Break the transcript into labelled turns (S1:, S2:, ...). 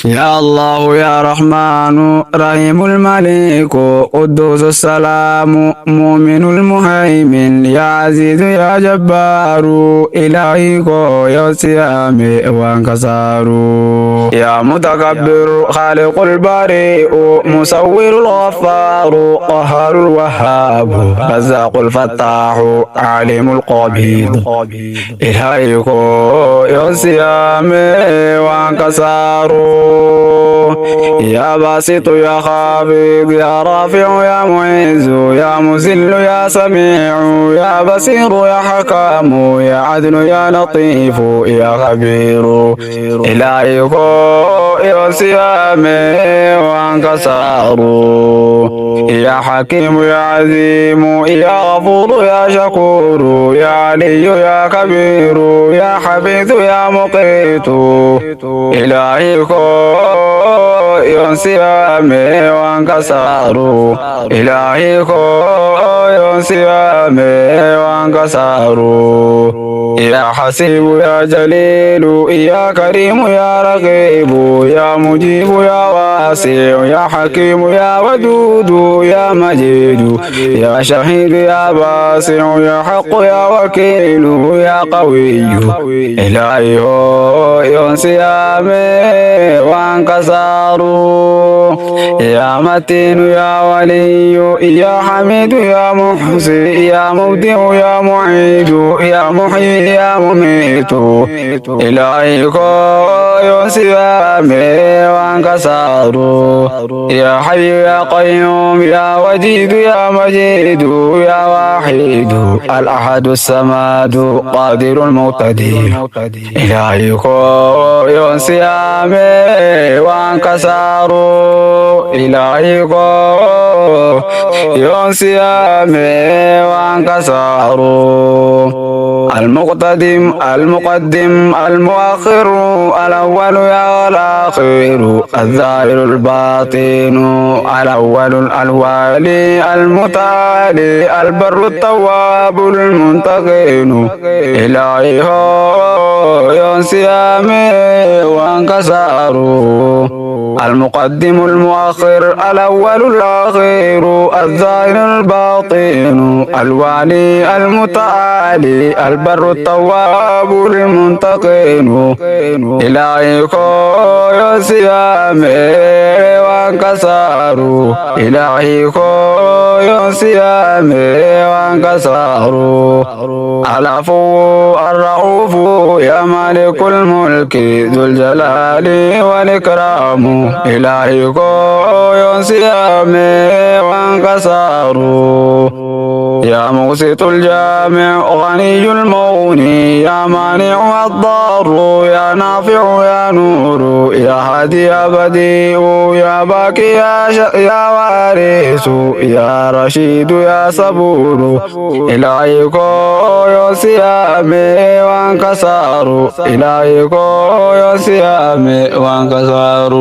S1: يا الله يا رحمن رحيم الملك قدوس السلام مؤمن المهيمن يا عزيز يا جبار إلهي يا سيامي وانكسار يا متكبر خالق البريء مصور الغفار قهار الوهاب رزاق الفتاح عليم القبيض إلهي يا سيامي وانكسار يا باسط يا خافض يا رافع يا معز يا مذل يا سميع يا بصير يا حكام يا عدل يا لطيف يا خبير إلهي يا سيامي وانكسار يا حكيم يا عظيم يا غفور يا شكور يا علي يا كبير يا حفيظ يا مقيت إلهي يا سيامي وانكسار إلهي يا سيامي وانكسار يا حسيب يا جليل يا كريم يا رقيب يا مجيب يا واسع يا حكيم يا ودود يا مجيد يا شهيد يا باسع يا حق يا وكيل يا قوي إلهي يا سيامي وانكسار يا متين يا ولي يا حميد يا محسن يا مبدع يا معيد يا محيي يا مميت إلهي يا سيامي وانكسار يا حي يا قيوم يا وجيد يا مجيد يا واحد الأحد الصمد قادر المقتدر إلهي يا سيامي وانكسار إلهي يا سيامي وانكسار المقتدم المقدم المؤخر الأول يا الآخر الظاهر الباطن الأول الوالي المتعالي البر التواب المنتقم إلهي يا سيامي وانكسار المقدم المؤخر الأول الأخير الظاهر الباطن الوالي المتعالي البر التواب المنتقم إلهي يا سيامي وانكسار إلهي يا سيامي وانكسار العفو الرؤوف يا مالك الملك ذو الجلال والإكرام إلهي يا سيامي وانكسار يا مقسط الجامع غني المغني يا مانع الضار يا نافع يا نور يا هادي يا بديع يا باكي يا وارث يا رشيد يا صبور إلهي يا سيامي وانكسار إلهي يا سيامي وانكسار